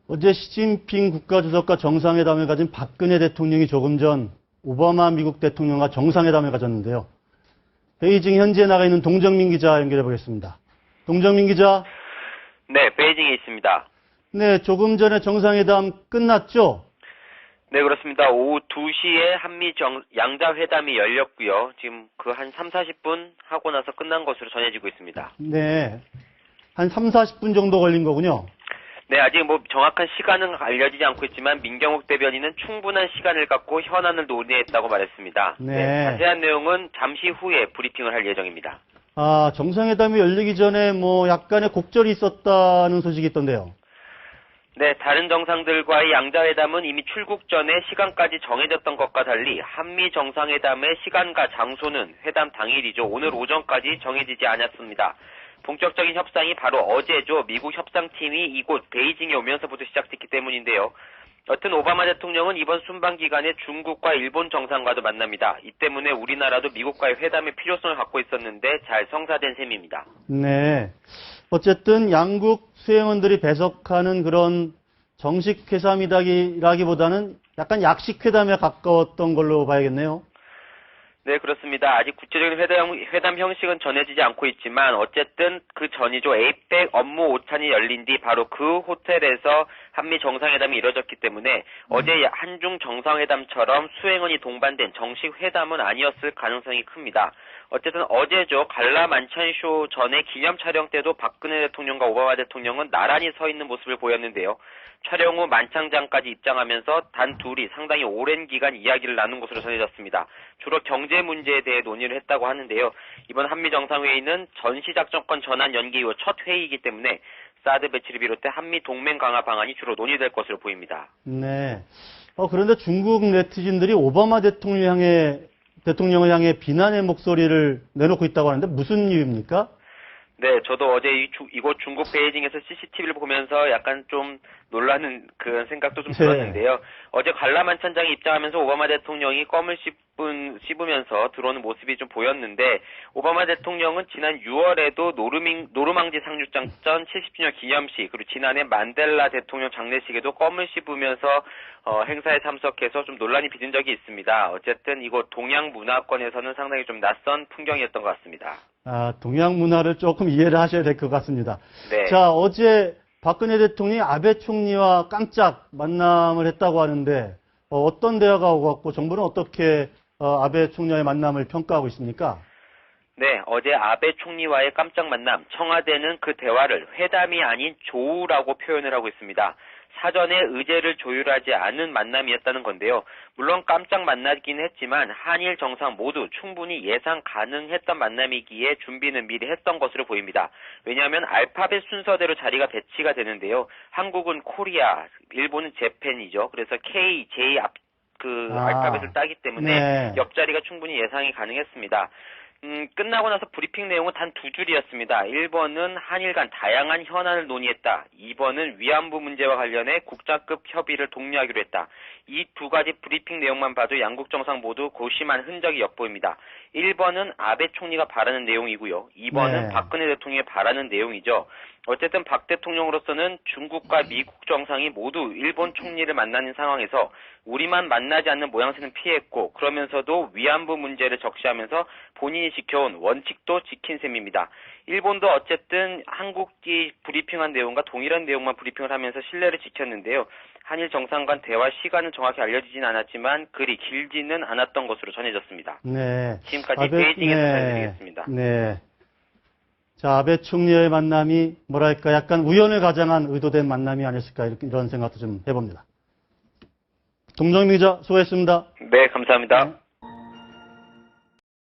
어제 시진핑 국가주석과 정상회담을 가진 박근혜 대통령이 조금 전 오바마 미국 대통령과 정상회담을 가졌는데요. 베이징 현지에 나가 있는 동정민 기자 연결해 보겠습니다. 동정민 기자. 네, 베이징에 있습니다. 네, 조금 전에 정상회담 끝났죠? 네, 그렇습니다. 오후 2시에 한미 양자회담이 열렸고요. 지금 그 한 3, 40분 하고 나서 끝난 것으로 전해지고 있습니다. 네, 한 3, 40분 정도 걸린 거군요. 네, 아직 정확한 시간은 알려지지 않고 있지만 민경욱 대변인은 충분한 시간을 갖고 현안을 논의했다고 말했습니다. 네. 자세한 내용은 잠시 후에 브리핑을 할 예정입니다. 아, 정상회담이 열리기 전에 약간의 곡절이 있었다는 소식이 있던데요. 네, 다른 정상들과의 양자회담은 이미 출국 전에 시간까지 정해졌던 것과 달리 한미 정상회담의 시간과 장소는 회담 당일이죠. 오늘 오전까지 정해지지 않았습니다. 본격적인 협상이 바로 어제죠. 미국 협상팀이 이곳 베이징에 오면서부터 시작됐기 때문인데요. 여튼 오바마 대통령은 이번 순방 기간에 중국과 일본 정상과도 만납니다. 이 때문에 우리나라도 미국과의 회담의 필요성을 갖고 있었는데 잘 성사된 셈입니다. 네. 어쨌든 양국 수행원들이 배석하는 그런 정식 회담이라기보다는 약간 약식 회담에 가까웠던 걸로 봐야겠네요. 네, 그렇습니다. 아직 구체적인 회담 형식은 전해지지 않고 있지만 어쨌든 그 전이죠. 에이펙 업무 오찬이 열린 뒤 바로 그 호텔에서 한미 정상회담이 이뤄졌기 때문에 어제 한중 정상회담처럼 수행원이 동반된 정식 회담은 아니었을 가능성이 큽니다. 어쨌든 어제죠. 갈라 만찬쇼 전에 기념 촬영 때도 박근혜 대통령과 오바마 대통령은 나란히 서 있는 모습을 보였는데요. 촬영 후 만찬장까지 입장하면서 단 둘이 상당히 오랜 기간 이야기를 나눈 것으로 전해졌습니다. 주로 경제 문제에 대해 논의를 했다고 하는데요. 이번 한미 정상회의는 전시작전권 전환 연기 이후 첫 회의이기 때문에 사드 배치를 비롯해 한미 동맹 강화 방안이 주로 논의될 것으로 보입니다. 네. 그런데 중국 네티즌들이 오바마 대통령을 향해 비난의 목소리를 내놓고 있다고 하는데 무슨 이유입니까? 네, 저도 어제 이곳 중국 베이징에서 CCTV를 보면서 약간 좀 놀라는 그런 생각도 좀 들었는데요. 어제 관람한찬장에 입장하면서 오바마 대통령이 껌을 씹으면서 들어오는 모습이 좀 보였는데 오바마 대통령은 지난 6월에도 노르망디 상륙작전 70주년 기념식 그리고 지난해 만델라 대통령 장례식에도 껌을 씹으면서 행사에 참석해서 좀 논란이 빚은 적이 있습니다. 어쨌든 이곳 동양 문화권에서는 상당히 좀 낯선 풍경이었던 것 같습니다. 아, 동양 문화를 조금 이해를 하셔야 될 것 같습니다. 네. 자, 어제 박근혜 대통령이 아베 총리와 깜짝 만남을 했다고 하는데 어떤 대화가 오갔고 정부는 어떻게 아베 총리와의 만남을 평가하고 있습니까? 네, 어제 아베 총리와의 깜짝 만남, 청와대는 그 대화를 회담이 아닌 조우라고 표현을 하고 있습니다. 사전에 의제를 조율하지 않은 만남이었다는 건데요. 물론 깜짝 만나긴 했지만 한일 정상 모두 충분히 예상 가능했던 만남이기에 준비는 미리 했던 것으로 보입니다. 왜냐하면 알파벳 순서대로 자리가 배치가 되는데요. 한국은 코리아, 일본은 재팬이죠. 그래서 K, J 알파벳을 따기 때문에 네. 옆자리가 충분히 예상이 가능했습니다. 끝나고 나서 브리핑 내용은 단 두 줄이었습니다. 1번은 한일 간 다양한 현안을 논의했다. 2번은 위안부 문제와 관련해 국장급 협의를 독려하기로 했다. 이 두 가지 브리핑 내용만 봐도 양국 정상 모두 고심한 흔적이 엿보입니다. 1번은 아베 총리가 바라는 내용이고요. 2번은 박근혜 대통령이 바라는 내용이죠. 어쨌든 박 대통령으로서는 중국과 미국 정상이 모두 일본 총리를 만나는 상황에서 우리만 만나지 않는 모양새는 피했고 그러면서도 위안부 문제를 적시하면서 본인이 지켜온 원칙도 지킨 셈입니다. 일본도 어쨌든 한국이 브리핑한 내용과 동일한 내용만 브리핑을 하면서 신뢰를 지켰는데요. 한일 정상 간 대화 시간은 정확히 알려지진 않았지만 그리 길지는 않았던 것으로 전해졌습니다. 네. 지금까지 베이징에서 전해드리겠습니다. 네. 자, 아베 총리의 만남이 약간 우연을 가장한 의도된 만남이 아니었을까 이런 생각도 좀 해봅니다. 동정민 기자 수고했습니다. 네, 감사합니다. 네.